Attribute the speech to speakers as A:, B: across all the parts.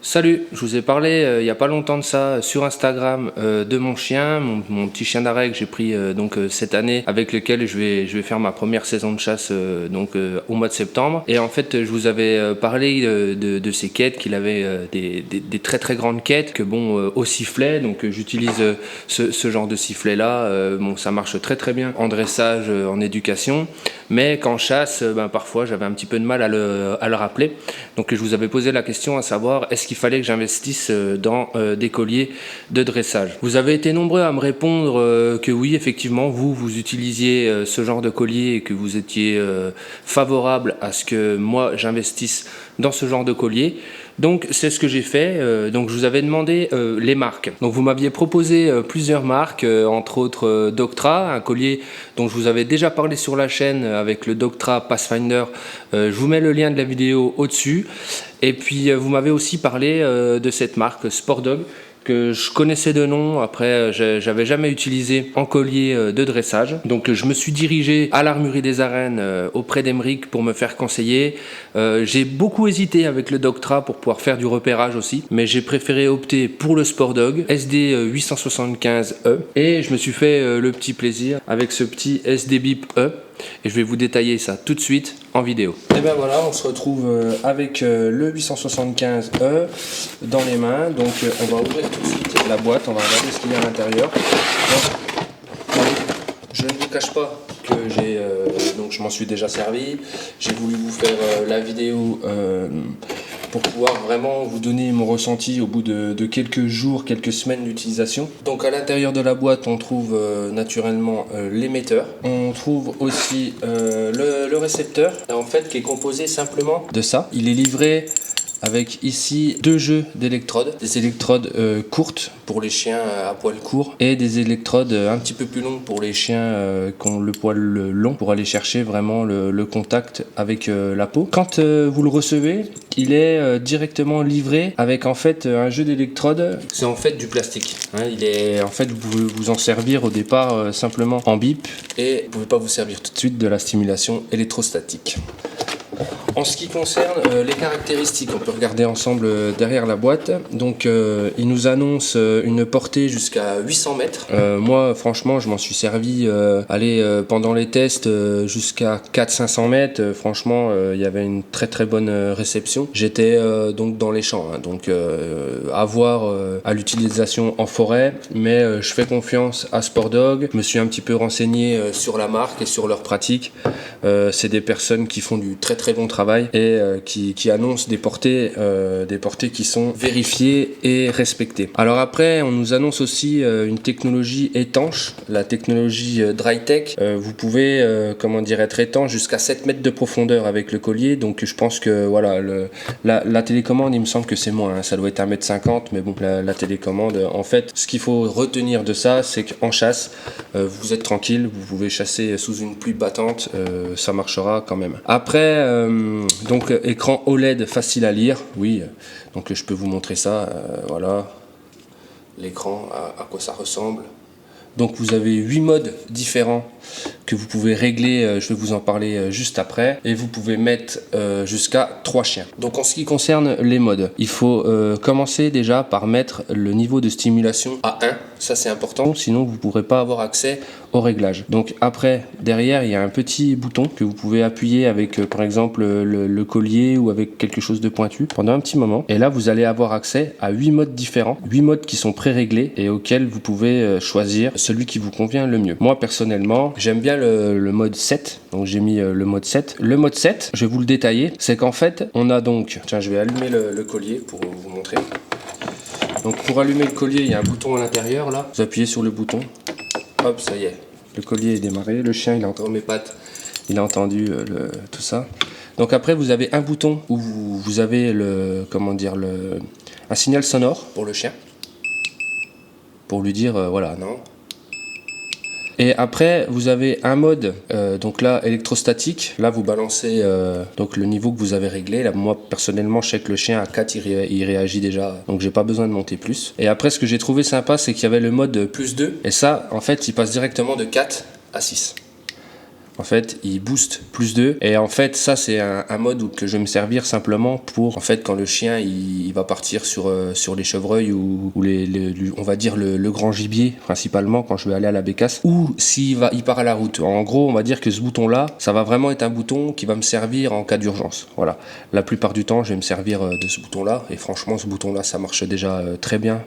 A: Salut, je vous ai parlé il n'y a pas longtemps de ça sur Instagram de mon chien, mon petit chien d'arrêt que j'ai pris cette année, avec lequel je vais faire ma première saison de chasse au mois de septembre. Et en fait, je vous avais parlé de ses quêtes, qu'il avait des très très grandes quêtes, que au sifflet, donc j'utilise ce genre de sifflet là. Ça marche très très bien en dressage, en éducation, mais qu'en chasse, parfois j'avais un petit peu de mal à le rappeler. Donc je vous avais posé la question à savoir, est-ce qu'il fallait que j'investisse dans des colliers de dressage? Vous avez été nombreux à me répondre que oui, effectivement, vous utilisiez ce genre de collier et que vous étiez favorable à ce que moi j'investisse dans ce genre de collier. Donc c'est ce que j'ai fait. Donc je vous avais demandé les marques. Donc vous m'aviez proposé plusieurs marques, entre autres Doctra, un collier dont je vous avais déjà parlé sur la chaîne avec le Doctra Pathfinder. Je vous mets le lien de la vidéo au-dessus. Et puis vous m'avez aussi parlé de cette marque Sportdog, que je connaissais de nom. Après j'avais jamais utilisé en collier de dressage, donc je me suis dirigé à l'Armurerie des Arènes auprès d'Emeric pour me faire conseiller. J'ai beaucoup hésité avec le Doctra pour pouvoir faire du repérage aussi, mais j'ai préféré opter pour le Sportdog SD 875E et je me suis fait le petit plaisir avec ce petit SD BIP E. Et je vais vous détailler ça tout de suite en vidéo. Et bien voilà, on se retrouve avec le 875E dans les mains. Donc on va ouvrir tout de suite la boîte, on va regarder ce qu'il y a à l'intérieur. Je ne vous cache pas que je m'en suis déjà servi. J'ai voulu vous faire la vidéo pour pouvoir vraiment vous donner mon ressenti au bout de quelques jours, quelques semaines d'utilisation. Donc à l'intérieur de la boîte, on trouve naturellement l'émetteur. On trouve aussi le récepteur, en fait, qui est composé simplement de ça. Il est livré avec ici deux jeux d'électrodes, des électrodes courtes pour les chiens à poil court et des électrodes un petit peu plus longues pour les chiens qui ont le poil long, pour aller chercher vraiment le contact avec la peau. Quand vous le recevez, il est directement livré avec en fait un jeu d'électrodes. C'est en fait du plastique, il est en fait, vous pouvez vous en servir au départ simplement en bip, et vous ne pouvez pas vous servir tout de suite de la stimulation électrostatique. En ce qui concerne les caractéristiques, on peut regarder ensemble derrière la boîte. Donc il nous annonce une portée jusqu'à 800 mètres. Moi franchement je m'en suis servi pendant les tests jusqu'à 400-500 mètres. Franchement il y avait une très très bonne réception. J'étais donc dans les champs, donc à voir à l'utilisation en forêt, mais je fais confiance à Sportdog. Je me suis un petit peu renseigné sur la marque et sur leurs pratiques. C'est des personnes qui font du très très bon travail et qui annoncent des portées qui sont vérifiées et respectées. Alors après, on nous annonce aussi une technologie étanche, la technologie Drytech. Vous pouvez être étanche jusqu'à 7 mètres de profondeur avec le collier. Donc je pense que voilà, la télécommande, il me semble que c'est moins, ça doit être 1,50 m, mais bon, la télécommande, en fait, ce qu'il faut retenir de ça, c'est qu'en chasse, vous êtes tranquille, vous pouvez chasser sous une pluie battante, ça marchera quand même. Après, donc écran OLED facile à lire, oui, donc je peux vous montrer ça, voilà, l'écran, à quoi ça ressemble. Donc vous avez 8 modes différents que vous pouvez régler, je vais vous en parler juste après, et vous pouvez mettre jusqu'à 3 chiens. Donc en ce qui concerne les modes, il faut commencer déjà par mettre le niveau de stimulation à 1, ça c'est important, sinon vous ne pourrez pas avoir accès au réglage. Donc après, derrière, il y a un petit bouton que vous pouvez appuyer avec par exemple le collier ou avec quelque chose de pointu pendant un petit moment, et là vous allez avoir accès à 8 modes différents, 8 modes qui sont pré-réglés et auxquels vous pouvez choisir celui qui vous convient le mieux. Moi personnellement, j'aime bien le mode 7, donc j'ai mis le mode 7. Le mode 7, je vais vous le détailler, c'est qu'en fait, on a donc, tiens, je vais allumer le collier pour vous montrer. Donc pour allumer le collier, il y a un bouton à l'intérieur là, vous appuyez sur le bouton, hop, ça y est, le collier est démarré, le chien il a entendu mes pattes, il a entendu tout ça. Donc après vous avez un bouton où vous avez un signal sonore pour le chien, pour lui dire voilà, non. Et après vous avez un mode donc là électrostatique, là vous balancez donc le niveau que vous avez réglé. Là, moi personnellement je sais que le chien à 4 il réagit déjà, donc j'ai pas besoin de monter plus. Et après ce que j'ai trouvé sympa, c'est qu'il y avait le mode plus 2, et ça en fait il passe directement de 4 à 6. en fait il booste +2 et en fait ça c'est un mode que je vais me servir simplement pour en fait quand le chien il va partir sur les chevreuils ou on va dire le grand gibier principalement quand je vais aller à la bécasse ou il part à la route. En gros on va dire que ce bouton là ça va vraiment être un bouton qui va me servir en cas d'urgence. Voilà, la plupart du temps je vais me servir de ce bouton là et franchement ce bouton là ça marche déjà très bien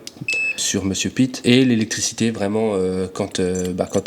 A: sur Monsieur Pete. Et l'électricité vraiment quand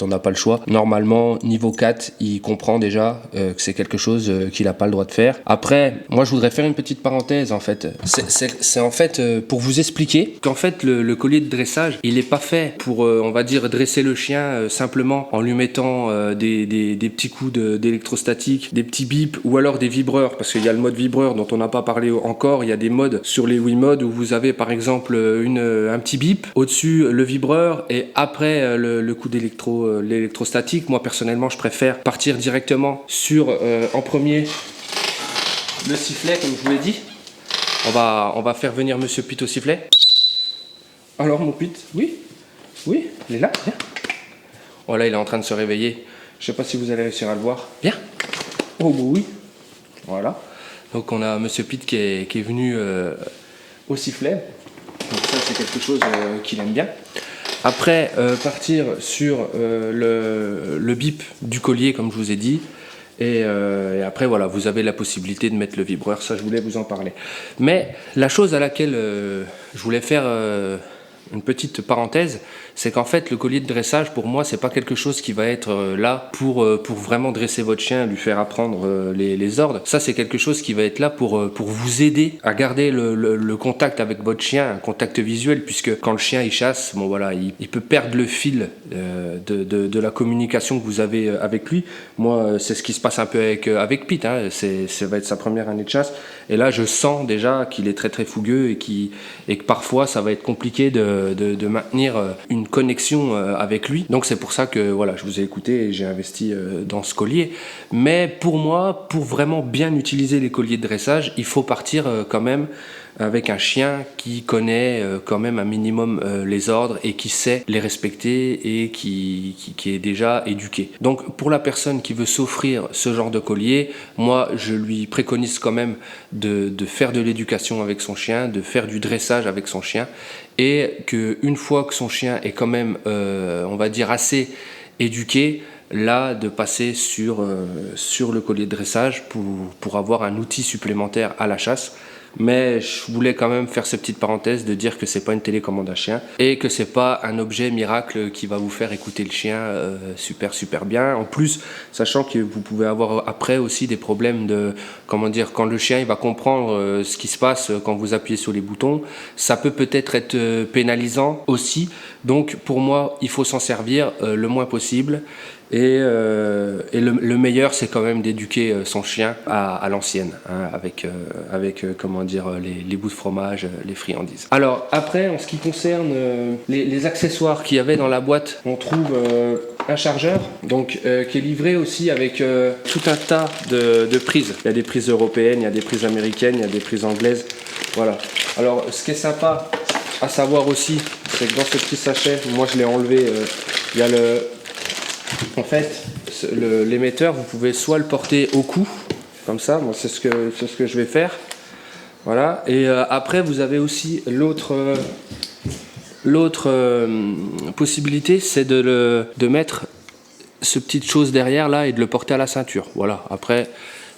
A: on n'a pas le choix, normalement niveau 4 il comprend déjà que c'est quelque chose qu'il n'a pas le droit de faire. Après moi je voudrais faire une petite parenthèse en fait, c'est en fait pour vous expliquer qu'en fait le collier de dressage il n'est pas fait pour on va dire dresser le chien simplement en lui mettant des petits coups d'électrostatique, des petits bips ou alors des vibreurs, parce qu'il y a le mode vibreur dont on n'a pas parlé encore. Il y a des modes sur les Wiimote où vous avez par exemple un petit bip au-dessus le vibreur et après le coup l'électrostatique. Moi personnellement je préfère partir directement sur en premier le sifflet comme je vous l'ai dit. On va faire venir Monsieur Pete au sifflet. Alors mon Pete, oui, il est là, viens. Oh là il est en train de se réveiller. Je sais pas si vous allez réussir à le voir. Viens. Oh bah oui. Voilà. Donc on a Monsieur Pete qui est venu au sifflet. Donc ça c'est quelque chose qu'il aime bien. Après partir sur le bip du collier comme je vous ai dit. Et après voilà, vous avez la possibilité de mettre le vibreur, ça je voulais vous en parler. Mais la chose à laquelle je voulais faire une petite parenthèse, c'est qu'en fait le collier de dressage pour moi c'est pas quelque chose qui va être là pour vraiment dresser votre chien, lui faire apprendre les ordres. Ça c'est quelque chose qui va être là pour vous aider à garder le contact avec votre chien, un contact visuel, puisque quand le chien il chasse, bon voilà, il peut perdre le fil de la communication que vous avez avec lui. Moi c'est ce qui se passe un peu avec Pete, hein. Ça va être sa première année de chasse et là je sens déjà qu'il est très très fougueux et que parfois ça va être compliqué de maintenir une connexion avec lui. Donc c'est pour ça que voilà, je vous ai écouté et j'ai investi dans ce collier. Mais pour moi, pour vraiment bien utiliser les colliers de dressage, il faut partir quand même avec un chien qui connaît quand même un minimum les ordres et qui sait les respecter et qui est déjà éduqué. Donc pour la personne qui veut s'offrir ce genre de collier, moi je lui préconise quand même de faire de l'éducation avec son chien, de faire du dressage avec son chien, et qu'une fois que son chien est quand même on va dire assez éduqué, là de passer sur le collier de dressage pour avoir un outil supplémentaire à la chasse. Mais je voulais quand même faire cette petite parenthèse de dire que c'est pas une télécommande à chien et que c'est pas un objet miracle qui va vous faire écouter le chien super bien. En plus, sachant que vous pouvez avoir après aussi des problèmes de, comment dire, quand le chien il va comprendre ce qui se passe quand vous appuyez sur les boutons, ça peut peut-être être pénalisant aussi. Donc pour moi, il faut s'en servir le moins possible. Et le meilleur, c'est quand même d'éduquer son chien à l'ancienne, hein, avec comment dire, les bouts de fromage, les friandises. Alors après, en ce qui concerne les accessoires qu'il y avait dans la boîte, on trouve un chargeur, donc qui est livré aussi avec tout un tas de prises. Il y a des prises européennes, il y a des prises américaines, il y a des prises anglaises. Voilà. Alors ce qui est sympa à savoir aussi, c'est que dans ce petit sachet, moi je l'ai enlevé, il y a en fait, l'émetteur, vous pouvez soit le porter au cou, comme ça, moi c'est ce que je vais faire. Voilà. Et après, vous avez aussi l'autre possibilité, c'est de mettre ce petite chose derrière là et de le porter à la ceinture. Voilà. Après,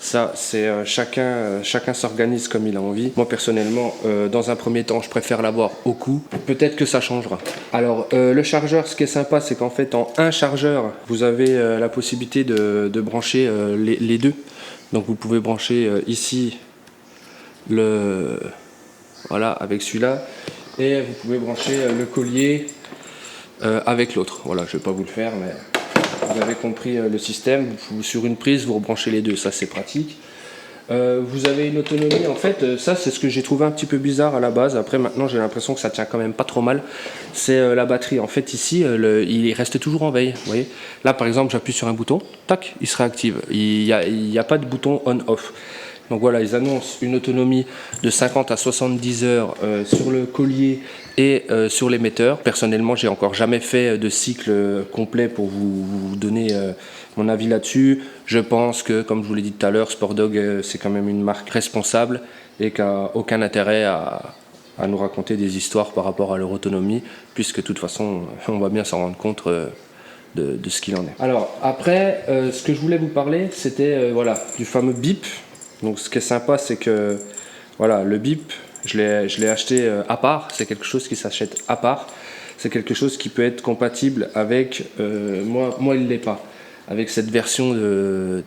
A: ça, c'est chacun s'organise comme il a envie. Moi personnellement, dans un premier temps, je préfère l'avoir au cou. Peut-être que ça changera. Alors le chargeur, ce qui est sympa, c'est qu'en fait en un chargeur, vous avez la possibilité de brancher les deux. Donc vous pouvez brancher ici voilà, avec celui-là, et vous pouvez brancher le collier avec l'autre. Voilà, je vais pas vous le faire, mais vous avez compris le système. Sur une prise, vous rebranchez les deux, ça c'est pratique. Vous avez une autonomie, en fait, ça c'est ce que j'ai trouvé un petit peu bizarre à la base. Après maintenant j'ai l'impression que ça tient quand même pas trop mal. C'est la batterie. En fait ici, il reste toujours en veille. Vous voyez, là par exemple j'appuie sur un bouton, tac, il se réactive. Il y a pas de bouton on-off. Donc voilà, ils annoncent une autonomie de 50 à 70 heures sur le collier et sur l'émetteur. Personnellement, j'ai encore jamais fait de cycle complet pour vous donner mon avis là-dessus. Je pense que, comme je vous l'ai dit tout à l'heure, Sportdog, c'est quand même une marque responsable et qui n'a aucun intérêt à nous raconter des histoires par rapport à leur autonomie, puisque de toute façon, on va bien s'en rendre compte de ce qu'il en est. Alors après, ce que je voulais vous parler, c'était voilà, du fameux bip. Donc ce qui est sympa, c'est que voilà, le bip, je l'ai acheté à part, c'est quelque chose qui s'achète à part. C'est quelque chose qui peut être compatible avec, moi il ne l'est pas, avec cette version de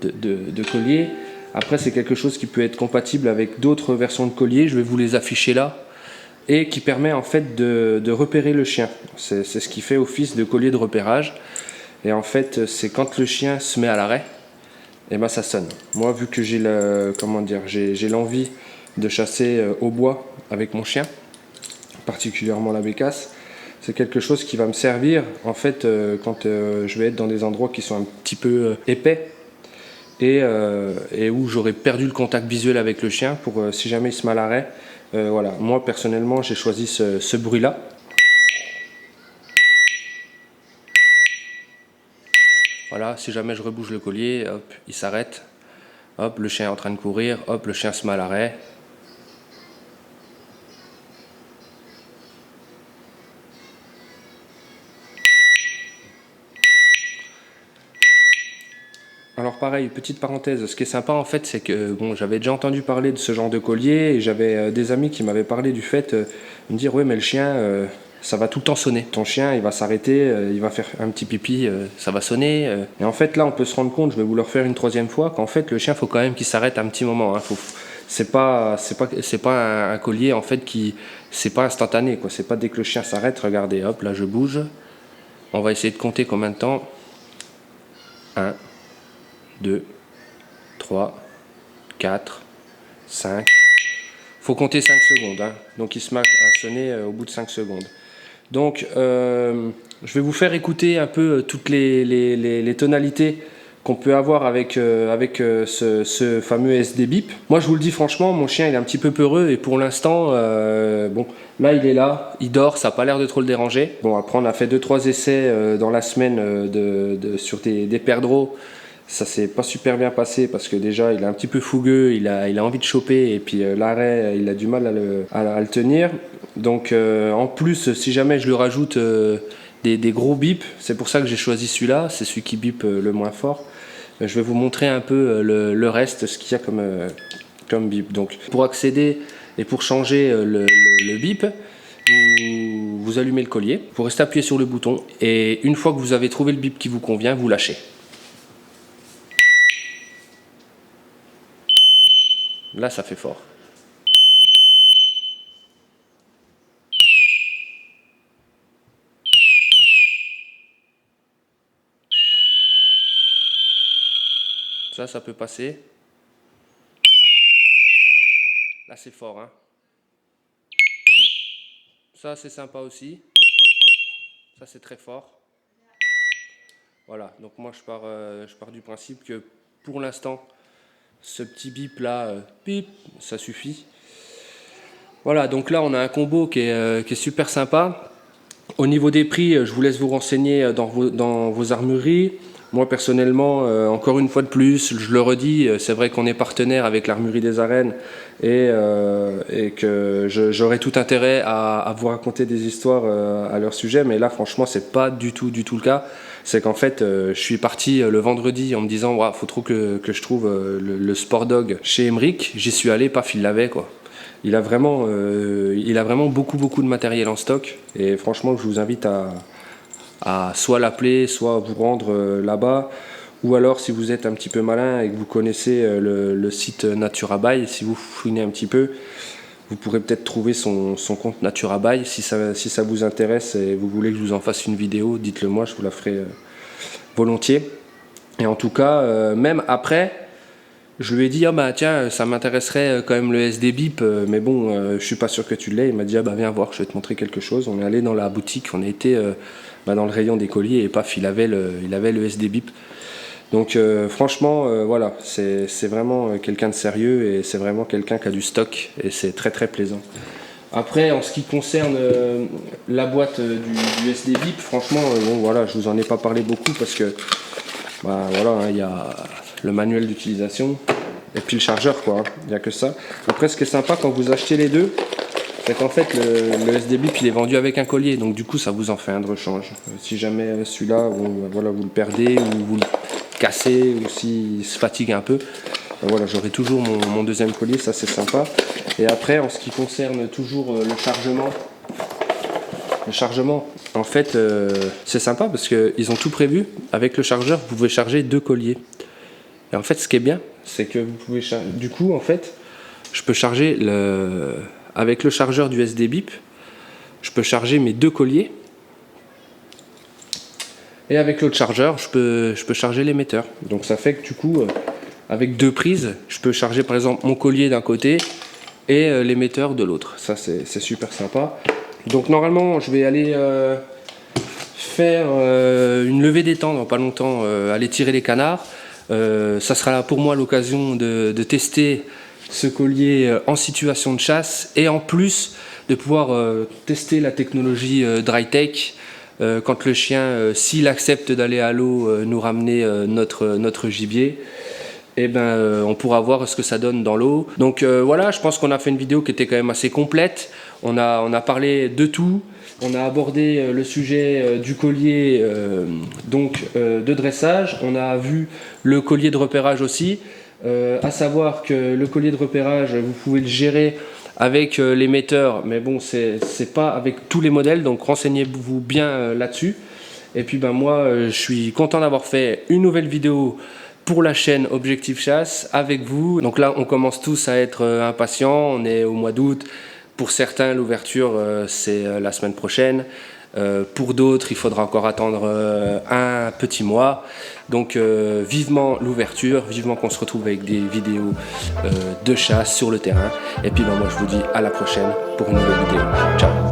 A: collier. Après c'est quelque chose qui peut être compatible avec d'autres versions de collier, je vais vous les afficher là. Et qui permet en fait de repérer le chien. C'est ce qui fait office de collier de repérage. Et en fait, c'est quand le chien se met à l'arrêt, et ben ça sonne. Moi, vu que j'ai l'envie de chasser au bois avec mon chien, particulièrement la bécasse, c'est quelque chose qui va me servir en fait quand je vais être dans des endroits qui sont un petit peu épais et où j'aurais perdu le contact visuel avec le chien pour si jamais il se met à l'arrêt. Voilà, moi personnellement j'ai choisi ce bruit là. Voilà, si jamais je rebouge le collier, hop, il s'arrête, hop, le chien est en train de courir, hop, le chien se met à l'arrêt. Alors pareil, petite parenthèse, ce qui est sympa en fait, c'est que bon, j'avais déjà entendu parler de ce genre de collier et j'avais des amis qui m'avaient parlé du fait de me dire ouais mais le chien ça va tout le temps sonner. Ton chien il va s'arrêter, il va faire un petit pipi, ça va sonner. Et en fait là on peut se rendre compte, je vais vous le refaire une troisième fois, qu'en fait le chien faut quand même qu'il s'arrête un petit moment. Hein. C'est pas un collier en fait qui c'est pas instantané quoi. C'est pas dès que le chien s'arrête, regardez hop là je bouge. On va essayer de compter combien de temps. 1, 2, 3, 4, 5. Faut compter 5 secondes. Hein. Donc il se met à sonner au bout de 5 secondes. Donc je vais vous faire écouter un peu toutes les tonalités qu'on peut avoir avec ce fameux SD bip. Moi je vous le dis franchement, mon chien il est un petit peu peureux et pour l'instant, bon, là il est là, il dort, ça n'a pas l'air de trop le déranger. Bon après on a fait 2-3 essais dans la semaine sur des perdreaux. Ça s'est pas super bien passé parce que déjà il est un petit peu fougueux, il a envie de choper et puis l'arrêt il a du mal à le tenir. Donc en plus si jamais je lui rajoute des gros bips, c'est pour ça que j'ai choisi celui-là, c'est celui qui bip le moins fort. Je vais vous montrer un peu le reste, ce qu'il y a comme bip. Donc pour accéder et pour changer le bip, vous allumez le collier, vous restez appuyé sur le bouton et une fois que vous avez trouvé le bip qui vous convient, vous lâchez. Là, ça fait fort. Ça peut passer. Là, c'est fort. Hein. Ça, c'est sympa aussi. Ça, c'est très fort. Voilà, donc moi, je pars du principe que pour l'instant, ce petit bip là, bip, ça suffit. Voilà, donc là on a un combo qui est super sympa. Au niveau des prix, je vous laisse vous renseigner dans vos armureries. Moi personnellement, encore une fois de plus, je le redis, c'est vrai qu'on est partenaire avec l'Armurerie des Arènes et que j'aurais tout intérêt à vous raconter des histoires à leur sujet, mais là franchement c'est pas du tout le cas. C'est qu'en fait je suis parti le vendredi en me disant ouais, faut trop que je trouve le Sportdog chez Emmerich. J'y suis allé, paf, il l'avait quoi. Il a vraiment beaucoup de matériel en stock et franchement je vous invite à soit l'appeler, soit vous rendre là-bas, ou alors si vous êtes un petit peu malin et que vous connaissez le site Naturabuy, si vous fouinez un petit peu, vous pourrez peut-être trouver son compte Naturabuy. Si ça vous intéresse et vous voulez que je vous en fasse une vidéo, dites-le moi, je vous la ferai volontiers. Et en tout cas, même après, je lui ai dit, ah bah tiens, ça m'intéresserait quand même le SD bip, mais bon, je suis pas sûr que tu l'aies. Il m'a dit, ah bah viens voir, je vais te montrer quelque chose. On est allé dans la boutique, on a été dans le rayon des colliers et paf, il avait le SD bip. Donc franchement, voilà, c'est vraiment quelqu'un de sérieux et c'est vraiment quelqu'un qui a du stock et c'est très très plaisant. Après, en ce qui concerne la boîte du SD VIP, franchement, bon voilà, je vous en ai pas parlé beaucoup parce que bah, voilà, hein, il y a le manuel d'utilisation et puis le chargeur, quoi. Il n'y a que ça. Après, ce qui est sympa quand vous achetez les deux, c'est qu'en fait le SD BIP il est vendu avec un collier, donc du coup ça vous en fait un de rechange. Si jamais celui-là, bon, voilà, vous le perdez ou vous le cassez ou s'il se fatigue un peu, ben voilà, j'aurai toujours mon deuxième collier, ça c'est sympa. Et après, en ce qui concerne toujours le chargement, en fait, c'est sympa parce qu'ils ont tout prévu. Avec le chargeur, vous pouvez charger 2 colliers. Et en fait, ce qui est bien, c'est que vous pouvez du coup, en fait, je peux charger avec le chargeur du SD BIP, je peux charger mes 2 colliers. Et avec l'autre chargeur, je peux charger l'émetteur. Donc ça fait que du coup, avec 2 prises, je peux charger par exemple mon collier d'un côté et l'émetteur de l'autre. Ça c'est super sympa. Donc normalement je vais aller faire une levée des temps dans pas longtemps, aller tirer les canards. Ça sera là pour moi l'occasion de tester ce collier en situation de chasse et en plus de pouvoir tester la technologie DryTech quand le chien, s'il accepte d'aller à l'eau, nous ramener notre gibier. Et ben, on pourra voir ce que ça donne dans l'eau. Donc voilà, je pense qu'on a fait une vidéo qui était quand même assez complète. On a parlé de tout. On a abordé le sujet du collier de dressage. On a vu le collier de repérage aussi. À savoir que le collier de repérage, vous pouvez le gérer avec l'émetteur, mais bon, c'est pas avec tous les modèles, donc renseignez-vous bien là-dessus. Et puis ben moi, je suis content d'avoir fait une nouvelle vidéo pour la chaîne Objectif Chasse avec vous. Donc là, on commence tous à être impatients. On est au mois d'août. Pour certains, l'ouverture, c'est la semaine prochaine. Pour d'autres, il faudra encore attendre un petit mois. Donc vivement l'ouverture, vivement qu'on se retrouve avec des vidéos de chasse sur le terrain. Et puis ben, moi, je vous dis à la prochaine pour une nouvelle vidéo. Ciao.